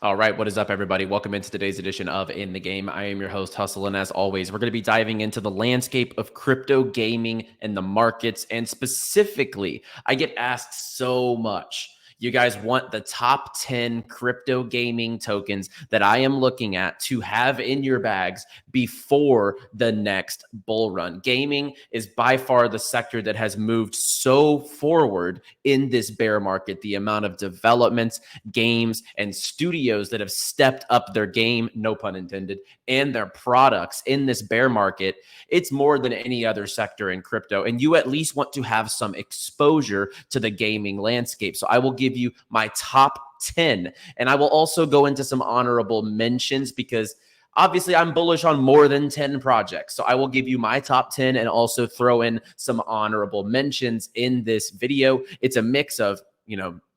All right, what is up, everybody? Welcome into today's edition of In the Game. I am your host, Hustle, and as always, we're going to be diving into the landscape of crypto gaming and the markets. And specifically, I get asked so much. You guys want the top 10 crypto gaming tokens that I am looking at to have in your bags before the next bull run. Gaming is by far the sector that has moved so forward in this bear market. The amount of developments, games, and studios that have stepped up their game, no pun intended, and their products in this bear market, it's more than any other sector in crypto. And you at least want to have some exposure to the gaming landscape. So I will give you my top 10, and I will also go into some honorable mentions because obviously I'm bullish on more than 10 projects. So I will give you my top 10 and also throw in some honorable mentions in this video. It's a mix of,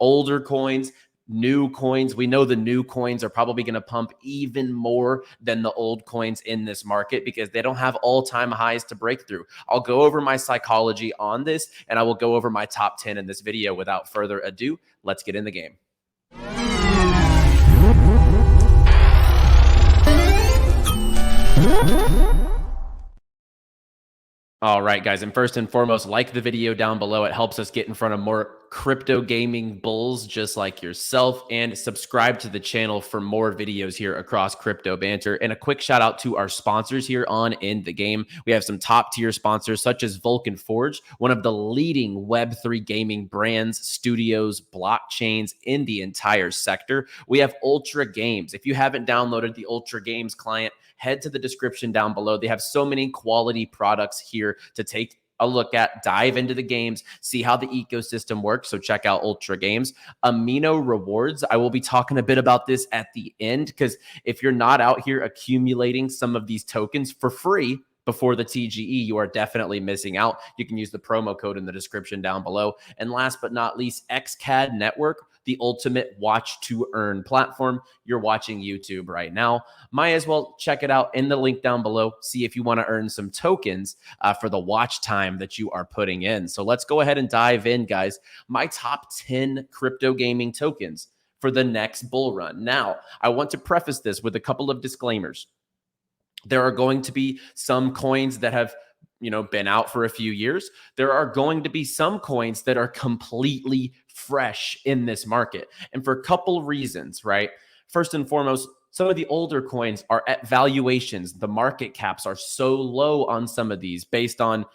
older coins, new coins. We know the new coins are probably going to pump even more than the old coins in this market because they don't have all-time highs to break through. I'll go over my psychology on this, and I will go over my top 10 in this video. Without further ado, let's get in the game. All right, guys, and first and foremost, like the video down below. It helps us get in front of more crypto gaming bulls just like yourself, and subscribe to the channel for more videos here across Crypto Banter. And a quick shout out to our sponsors here on In the Game. We have some top tier sponsors such as Vulcan Forge, one of the leading Web3 gaming brands, studios, blockchains in the entire sector. We have Ultra Games. If you haven't downloaded the Ultra Games client, head to the description down below. They have so many quality products here to take a look at, dive into the games, see how the ecosystem works. So check out Ultra Games. Amino Rewards. I will be talking a bit about this at the end because if you're not out here accumulating some of these tokens for free before the TGE, you are definitely missing out. You can use the promo code in the description down below. And last but not least, XCAD Network, the ultimate watch to earn platform. You're watching YouTube right now. Might as well check it out in the link down below. See if you want to earn some tokens for the watch time that you are putting in. So let's go ahead and dive in, guys. My top 10 crypto gaming tokens for the next bull run. Now, I want to preface this with a couple of disclaimers. There are going to be some coins that have been out for a few years. There are going to be some coins that are completely fresh in this market. And for a couple reasons, right? First and foremost, some of the older coins are at valuations. The market caps are so low on some of these based on,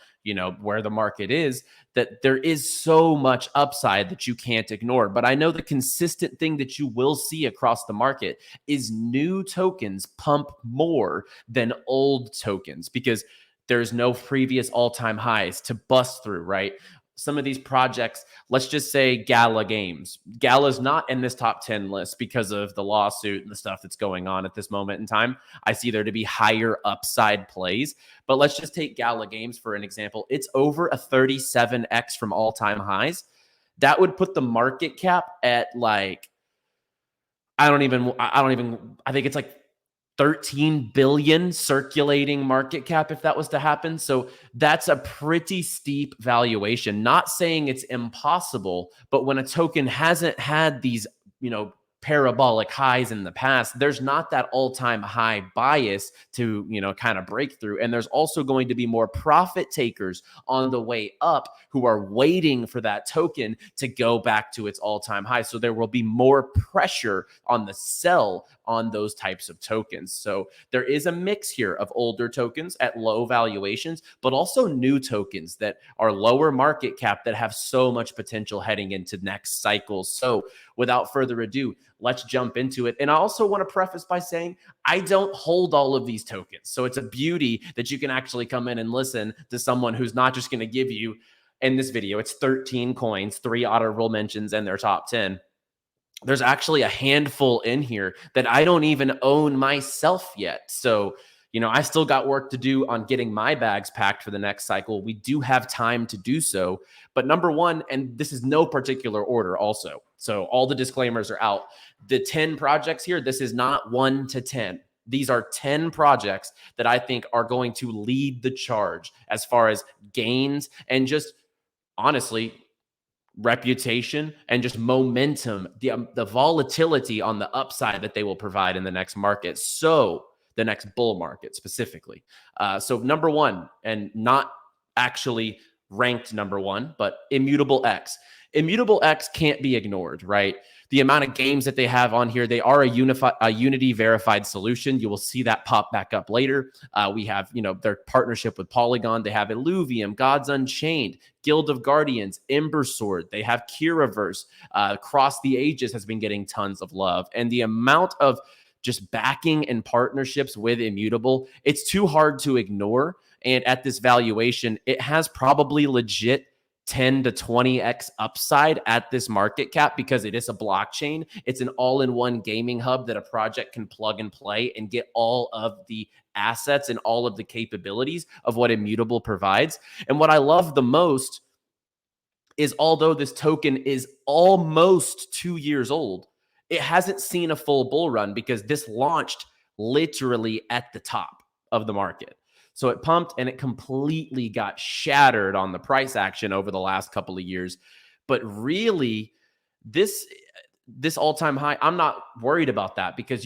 where the market is, that there is so much upside that you can't ignore. But I know the consistent thing that you will see across the market is new tokens pump more than old tokens because there's no previous all-time highs to bust through, right? Some of these projects, let's just say Gala Games. Gala's not in this top 10 list because of the lawsuit and the stuff that's going on at this moment in time. I see there to be higher upside plays, but let's just take Gala Games for an example. It's over a 37x from all-time highs. That would put the market cap at like, I think it's like 13 billion circulating market cap if that was to happen. So that's a pretty steep valuation. Not saying it's impossible, but when a token hasn't had these, parabolic highs in the past, there's not that all-time high bias to, kind of break through. And there's also going to be more profit takers on the way up who are waiting for that token to go back to its all-time high. So there will be more pressure on the sell on those types of tokens. So there is a mix here of older tokens at low valuations, but also new tokens that are lower market cap that have so much potential heading into next cycles. So without further ado, let's jump into it. And I also want to preface by saying I don't hold all of these tokens. So it's a beauty that you can actually come in and listen to someone who's not just going to give you, in this video, it's 13 coins, 3 honorable mentions, and their top 10. There's actually a handful in here that I don't even own myself yet. So, I still got work to do on getting my bags packed for the next cycle. We do have time to do so. But number one, and this is no particular order also, so all the disclaimers are out. The 10 projects here, this is not 1 to 10. These are 10 projects that I think are going to lead the charge as far as gains and just honestly reputation, and just momentum, the volatility on the upside that they will provide in the next market. So the next bull market specifically. So number one, and not actually ranked number one, but Immutable X. Immutable X can't be ignored, right? The amount of games that they have on here, they are a Unity verified solution. You will see that pop back up later. We have, their partnership with Polygon. They have 𝗕𝗬𝗕𝗂𝗋𝗋, Gods Unchained, Guild of Guardians, Ember Sword. They have 𝗕𝗬𝗕𝗂𝗋𝗃. Cross the Ages has been getting tons of love. And the amount of just backing and partnerships with Immutable, it's too hard to ignore. And at this valuation, it has probably legit 10 to 20x upside at this market cap because it is a blockchain. It's an all-in-one gaming hub that a project can plug and play and get all of the assets and all of the capabilities of what Immutable provides. And what I love the most is, although this token is almost 2 years old, it hasn't seen a full bull run because this launched literally at the top of the market. So it pumped and it completely got shattered on the price action over the last couple of years. But really, this all-time high, I'm not worried about that because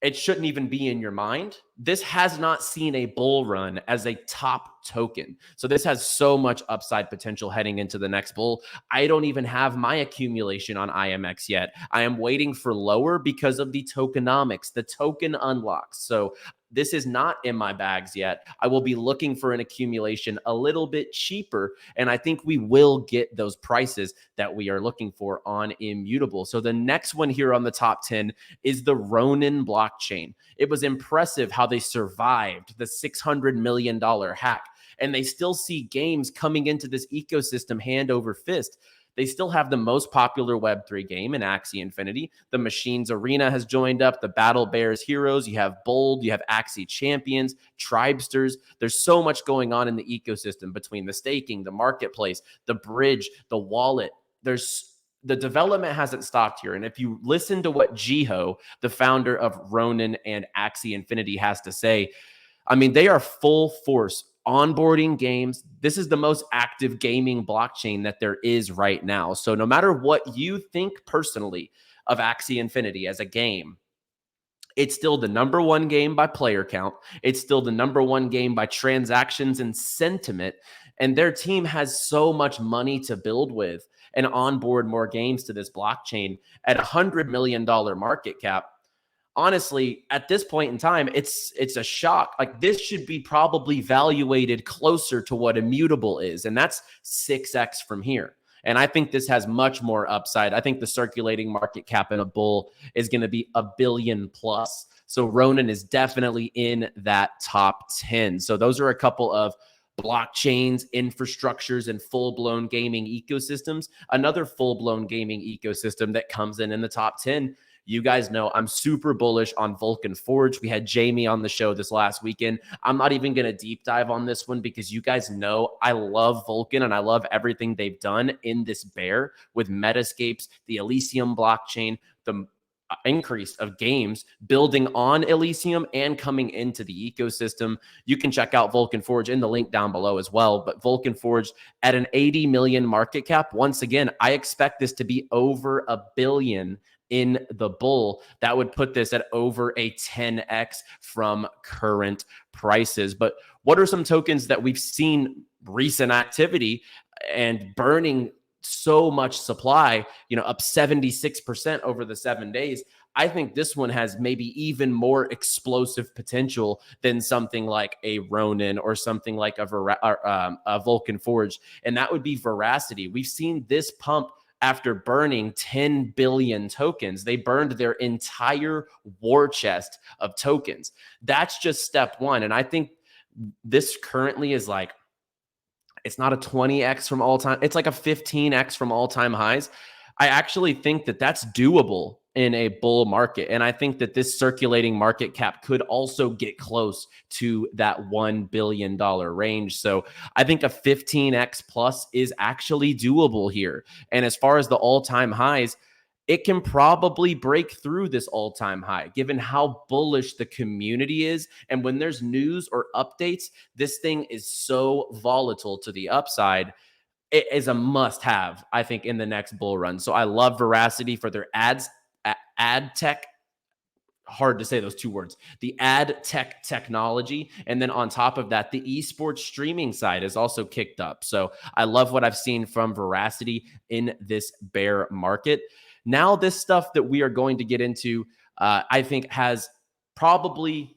it shouldn't even be in your mind. This has not seen a bull run as a top token. So this has so much upside potential heading into the next bull. I don't even have my accumulation on IMX yet. I am waiting for lower because of the tokenomics, the token unlocks. So this is not in my bags yet. I will be looking for an accumulation a little bit cheaper, and I think we will get those prices that we are looking for on Immutable. So the next one here on the top 10 is the Ronin blockchain. It was impressive how they survived the $600 million hack, and they still see games coming into this ecosystem hand over fist. They still have the most popular Web3 game in Axie Infinity. The Machines Arena has joined up, the Battle Bears Heroes. You have Bold, you have Axie Champions, Tribesters. There's so much going on in the ecosystem between the staking, the marketplace, the bridge, the wallet. The development hasn't stopped here. And if you listen to what 𝗕𝗂𝗃, the founder of Ronin and Axie Infinity, has to say, I mean, they are full force onboarding games. This is the most active gaming blockchain that there is right now. So no matter what you think personally of Axie Infinity as a game, it's still the number one game by player count. It's still the number one game by transactions and sentiment. And their team has so much money to build with and onboard more games to this blockchain at $100 million market cap. Honestly, at this point in time, it's a shock. Like, this should be probably valuated closer to what Immutable is, and that's 6x from here. And I think this has much more upside. I think the circulating market cap in a bull is going to be $1 billion plus. So Ronin is definitely in that top 10. So those are a couple of blockchains, infrastructures, and full-blown gaming ecosystems. Another full-blown gaming ecosystem that comes in the top 10. You guys know I'm super bullish on Vulcan Forge. We had Jamie on the show this last weekend. I'm not even going to deep dive on this one because you guys know I love Vulcan and I love everything they've done in this bear with Metascapes, the Elysium blockchain, the increase of games building on Elysium and coming into the ecosystem. You can check out Vulcan Forge in the link down below as well. But Vulcan Forge at an 80 million market cap. Once again, I expect this to be over $1 billion in the bull. That would put this at over a 10x from current prices. But what are some tokens that we've seen recent activity and burning so much supply, up 76% over the 7 days? I think this one has maybe even more explosive potential than something like a Ronin or something like a Vulcan Forge. And that would be Veracity. We've seen this pump after burning 10 billion tokens. They burned their entire war chest of tokens. That's just step one. And I think this currently is like, it's not a 20x from all time. It's like a 15x from all time highs. I actually think that that's doable in a bull market. And I think that this circulating market cap could also get close to that $1 billion range. So I think a 15x plus is actually doable here. And as far as the all-time highs, it can probably break through this all-time high, given how bullish the community is. And when there's news or updates, this thing is so volatile to the upside. it is a must have, I think, in the next bull run. So I love Veracity for their ad tech. Hard to say those two words, the ad tech technology. And then on top of that, the esports streaming side is also kicked up. So I love what I've seen from Veracity in this bear market. Now, this stuff that we are going to get into, I think has probably,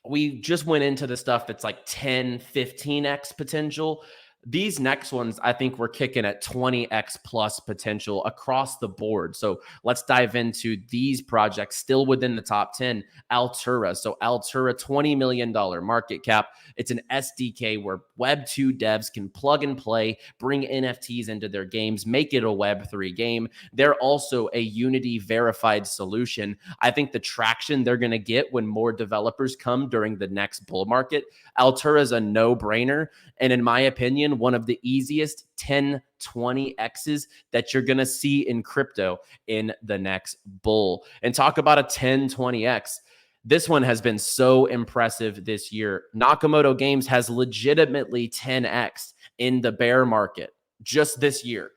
we just went into the stuff that's like 10, 15x potential. These next ones, I think we're kicking at 20x plus potential across the board. So let's dive into these projects still within the top 10. 𝗕𝗓𝗃. So 𝗕𝗓𝗃, $20 million market cap. It's an SDK where Web2 devs can plug and play, bring NFTs into their games, make it a Web3 game. They're also a Unity verified solution. I think the traction they're going to get when more developers come during the next bull market, 𝗕𝗓𝗃 is a no-brainer. And in my opinion, one of the easiest 10, 20x's that you're going to see in crypto in the next bull. And talk about a 10, 20x. This one has been so impressive this year. Nakamoto Games has legitimately 10x in the bear market just this year.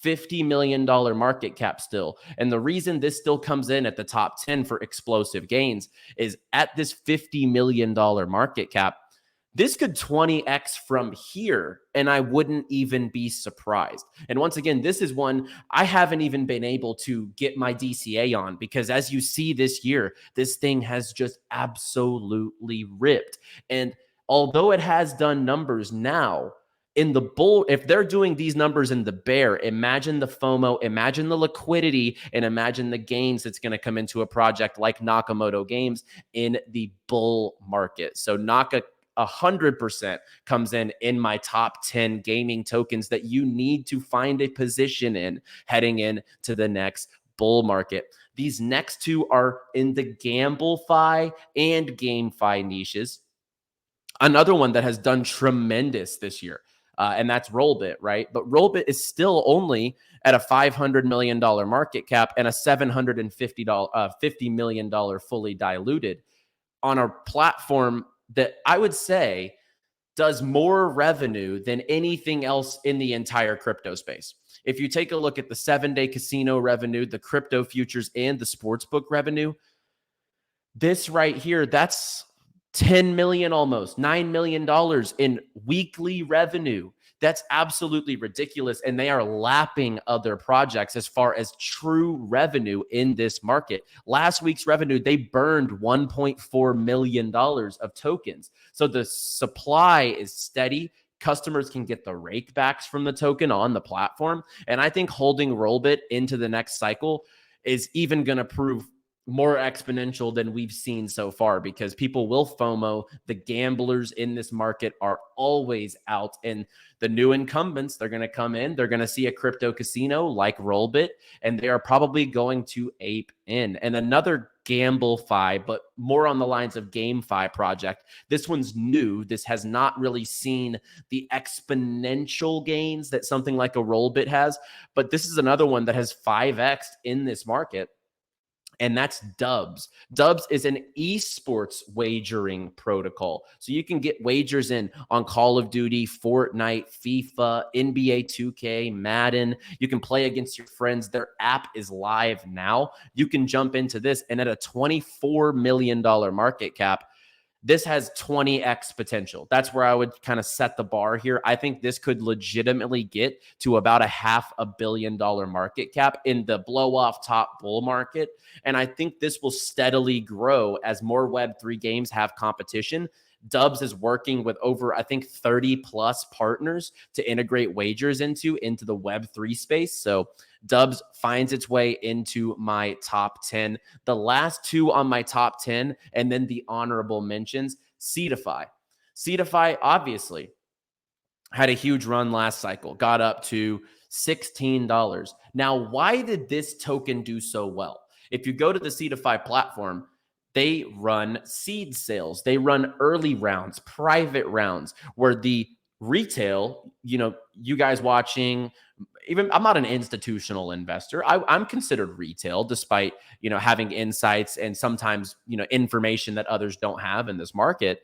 $50 million market cap still. And the reason this still comes in at the top 10 for explosive gains is at this $50 million market cap, this could 20x from here, and I wouldn't even be surprised. And once again, this is one I haven't even been able to get my DCA on, because as you see this year, this thing has just absolutely ripped. And although it has done numbers now, in the bull, if they're doing these numbers in the bear, imagine the FOMO, imagine the liquidity, and imagine the gains that's going to come into a project like Nakamoto Games in the bull market. So Naka 100% comes in my top 10 gaming tokens that you need to find a position in heading into the next bull market. These next two are in the GambleFi and GameFi niches. Another one that has done tremendous this year, and that's Rollbit, right? But Rollbit is still only at a $500 million market cap and a $750 million fully diluted on a platform that I would say does more revenue than anything else in the entire crypto space. If you take a look at the 7-day casino revenue, the crypto futures, and the sportsbook revenue, this right here, that's 10 million, almost $9 million in weekly revenue. That's absolutely ridiculous. And they are lapping other projects as far as true revenue in this market. Last week's revenue, they burned $1.4 million of tokens. So the supply is steady. Customers can get the rake backs from the token on the platform. And I think holding Rollbit into the next cycle is even going to prove more exponential than we've seen so far, because people will FOMO. The gamblers in this market are always out, and the new incumbents, they're going to come in, they're going to see a crypto casino like Rollbit, and they are probably going to ape in. And another GambleFi, but more on the lines of GameFi project. This one's new. This has not really seen the exponential gains that something like a Rollbit has, but this is another one that has 5x in this market. And that's Dubs. Dubs is an esports wagering protocol. So you can get wagers in on Call of Duty, Fortnite, FIFA, NBA 2K, Madden. You can play against your friends. Their app is live now. You can jump into this, and at a $24 million market cap, this has 20x potential. That's where I would kind of set the bar here. I think this could legitimately get to about a $500 million market cap in the blow off top bull market. And I think this will steadily grow as more Web3 games have competition. Dubs is working with over, I think, 30 plus partners to integrate wagers into the Web3 space. So Dubs finds its way into my top 10. The last two on my top 10, and then the honorable mentions, 𝗕𝗬𝗕𝗓𝗃. 𝗕𝗬𝗕𝗃 obviously had a huge run last cycle, got up to $16. Now, why did this token do so well? If you go to the 𝗕𝗬𝗕𝗃 platform, they run seed sales. They run early rounds, private rounds, where the retail, you guys watching, even I'm not an institutional investor. I'm considered retail, despite, having insights and sometimes, information that others don't have in this market.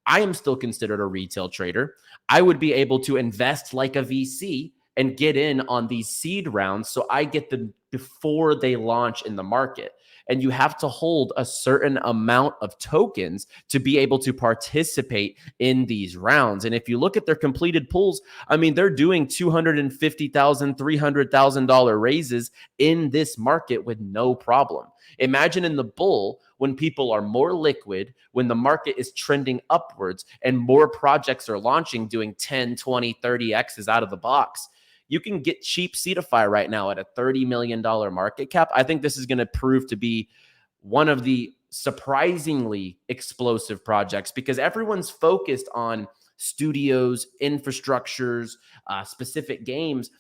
I am still considered a retail trader. I would be able to invest like a VC and get in on these seed rounds so I get them before they launch in the market. And you have to hold a certain amount of tokens to be able to participate in these rounds. And if you look at their completed pools, I mean, they're doing $250,000, $300,000 raises in this market with no problem. Imagine in the bull when people are more liquid, when the market is trending upwards and more projects are launching, doing 10, 20, 30 X's out of the box. You can get cheap 𝗕𝗬𝗕𝗏 right now at a $30 million market cap. I think this is going to prove to be one of the surprisingly explosive projects because everyone's focused on studios, infrastructures, specific games.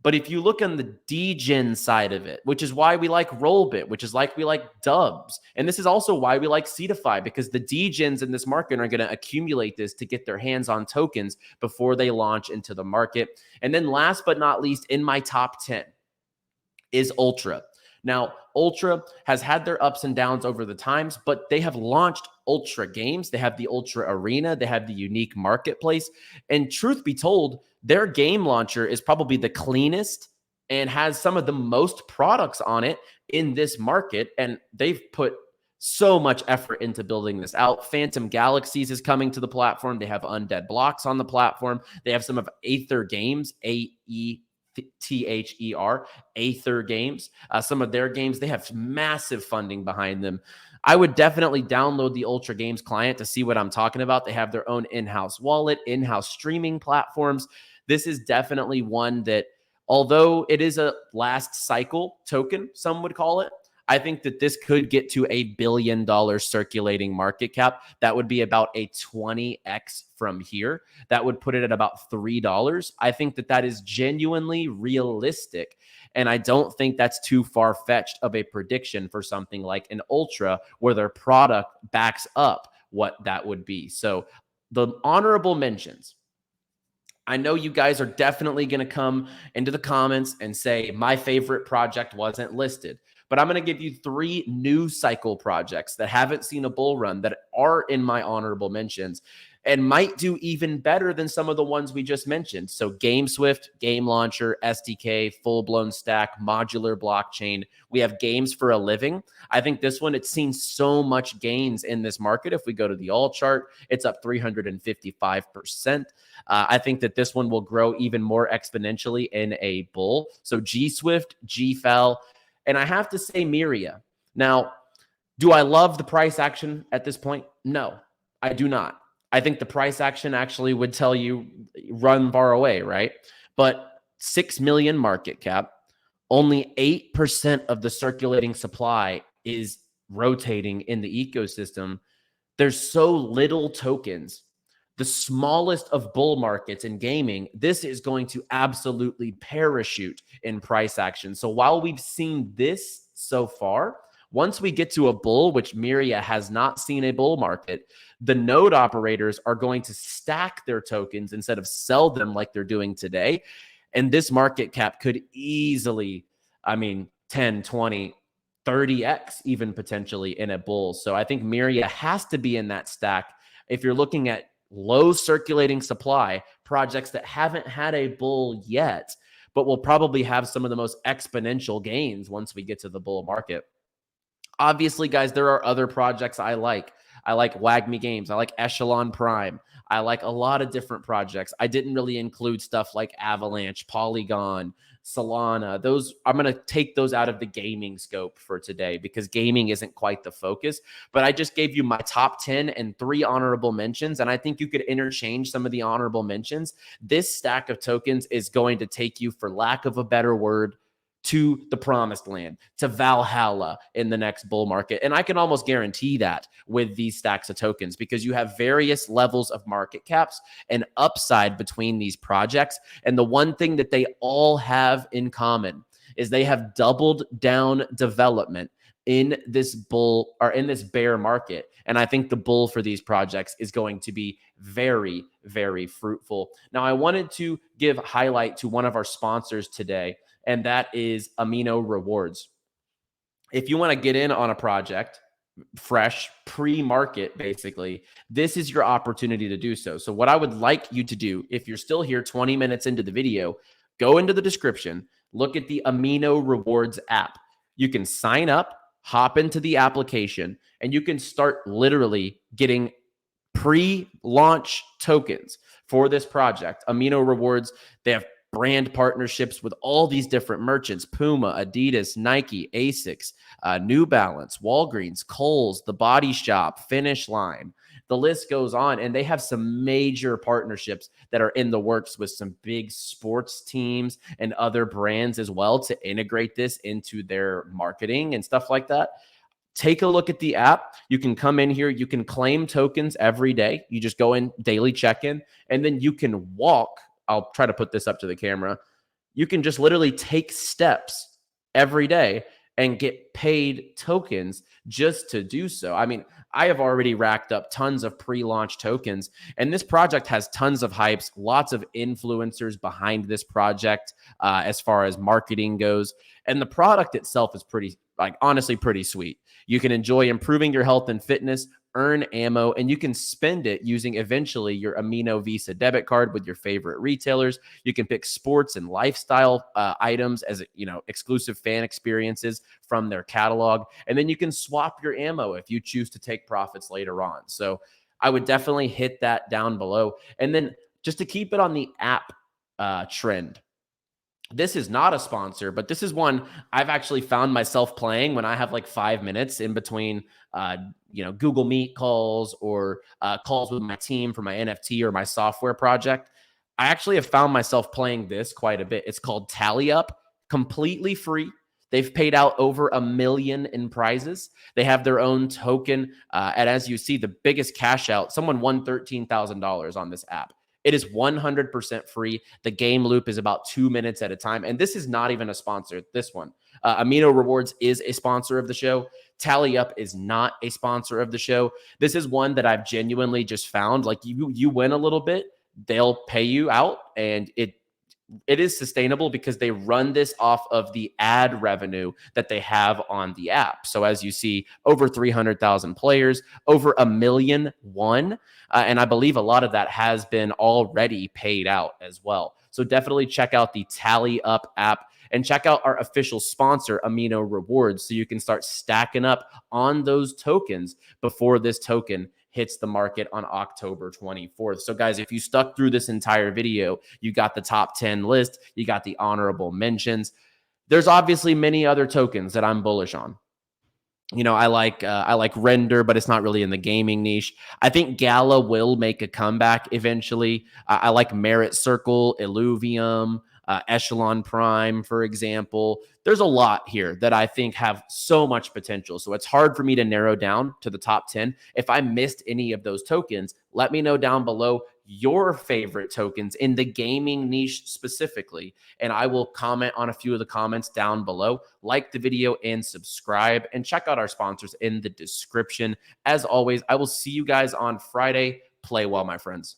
But if you look on the degen side of it, which is why we like Rollbit, which is like we like Dubs, and this is also why we like 𝗕𝗬𝗕, because the degens in this market are going to accumulate this to get their hands on tokens before they launch into the market. And then last but not least, in my top 10 is Ultra. Now, Ultra has had their ups and downs over the times, but they have launched Ultra games. They have the Ultra Arena. They have the unique marketplace. And truth be told, their game launcher is probably the cleanest and has some of the most products on it in this market. And they've put so much effort into building this out. Phantom Galaxies is coming to the platform. They have Undead Blocks on the platform. They have some of 𝗟𝗧𝗏 Games, 𝗟𝗧𝗏 Games. Some of their games, they have massive funding behind them. I would definitely download the Ultra Games client to see what I'm talking about. They have their own in-house wallet, in-house streaming platforms. This is definitely one that, although it is a last cycle token, some would call it, I think that this could get to $1 billion circulating market cap. That would be about a 20x from here. That would put it at about $3. I think that that is genuinely realistic. And I don't think that's too far-fetched of a prediction for something like an Ultra where their product backs up what that would be. So the honorable mentions. I know you guys are definitely going to come into the comments and say my favorite project wasn't listed. But I'm going to give you 3 new cycle projects that haven't seen a bull run that are in my honorable mentions and might do even better than some of the ones we just mentioned. So GameSwift, Game Launcher, SDK, full-blown stack, modular blockchain. We have games for a living. I think this one, it's seen so much gains in this market. If we go to the all chart, it's up 355%. I think that this one will grow even more exponentially in a bull. So GSwift, GFAL, and I have to say Myria. Now, do I love the price action at this point? No, I do not. I think the price action actually would tell you run far away, right? But 6 million market cap, only 8% of the circulating supply is rotating in the ecosystem. There's so little tokens. The smallest of bull markets in gaming, this is going to absolutely parachute in price action. So while we've seen this so far, once we get to a bull, which Myria has not seen a bull market, the node operators are going to stack their tokens instead of sell them like they're doing today. And this market cap could easily, 10, 20, 30x even potentially in a bull. So I think Myria has to be in that stack. If you're looking at low circulating supply, projects that haven't had a bull yet, but will probably have some of the most exponential gains once we get to the bull market. Obviously, guys, there are other projects I like. I like WAGMI Games. I like Echelon Prime. I like a lot of different projects. I didn't really include stuff like Avalanche, Polygon, Solana. Those, I'm going to take those out of the gaming scope for today because gaming isn't quite the focus. But I just gave you my top 10 and 3 honorable mentions. And I think you could interchange some of the honorable mentions. This stack of tokens is going to take you, for lack of a better word, to the promised land, to Valhalla in the next bull market. And I can almost guarantee that with these stacks of tokens because you have various levels of market caps and upside between these projects. And the one thing that they all have in common is they have doubled down development in this bull or in this bear market. And I think the bull for these projects is going to be very, very fruitful. Now, I wanted to give highlight to one of our sponsors today, and that is Amino Rewards. If you want to get in on a project fresh pre-market, basically, this is your opportunity to do so. So what I would like you to do, if you're still here 20 minutes into the video, go into the description, look at the Amino Rewards app. You can sign up, hop into the application, and you can start literally getting pre-launch tokens for this project. Amino Rewards, they have brand partnerships with all these different merchants: Puma, Adidas, Nike, ASICS, New Balance, Walgreens, Kohl's, The Body Shop, Finish Line. The list goes on, and they have some major partnerships that are in the works with some big sports teams and other brands as well to integrate this into their marketing and stuff like that. Take a look at the app. You can come in here. You can claim tokens every day. You just go in, daily check-in, and then you can walk. I'll try to put this up to the camera. You can just literally take steps every day and get paid tokens just to do so. I mean, I have already racked up tons of pre-launch tokens, and this project has tons of hypes, lots of influencers behind this project as far as marketing goes. And the product itself is pretty, like, honestly pretty sweet. You can enjoy improving your health and fitness, earn ammo, and you can spend it using eventually your Amino Visa debit card with your favorite retailers. You can pick sports and lifestyle items as, you know, exclusive fan experiences from their catalog. And then you can swap your ammo if you choose to take profits later on. So I would definitely hit that down below. And then just to keep it on the app trend, this is not a sponsor, but this is one I've actually found myself playing when I have like 5 minutes in between, you know, Google Meet calls or calls with my team for my NFT or my software project. I actually have found myself playing this quite a bit. It's called 𝗕𝗬𝗕𝗂𝗋, completely free. They've paid out over $1 million in prizes. They have their own token. And as you see, the biggest cash out, someone won $13,000 on this app. It is 100% free. The game loop is about 2 minutes at a time. And this is not even a sponsor, this one. Amino Rewards is a sponsor of the show. 𝗕𝗬𝗕𝗂𝗋 is not a sponsor of the show. This is one that I've genuinely just found. Like, you win a little bit, they'll pay you out. And it is sustainable because they run this off of the ad revenue that they have on the app. So as you see, over 300,000 players, over 1 million won. And I believe a lot of that has been already paid out as well. So definitely check out the 𝗕𝗬𝗕𝗂𝗋 app and check out our official sponsor, Amino Rewards, so you can start stacking up on those tokens before this token hits the market on October 24th. So guys, if you stuck through this entire video, you got the top 10 list, you got the honorable mentions. There's obviously many other tokens that I'm bullish on. You know, I like Render, but it's not really in the gaming niche. I think Gala will make a comeback eventually. I like Merit Circle, Illuvium, Echelon Prime, for example. There's a lot here that I think have so much potential. So it's hard for me to narrow down to the top 10. If I missed any of those tokens, let me know down below your favorite tokens in the gaming niche specifically, and I will comment on a few of the comments down below. Like the video and subscribe, and check out our sponsors in the description. As always, I will see you guys on Friday. Play well, my friends.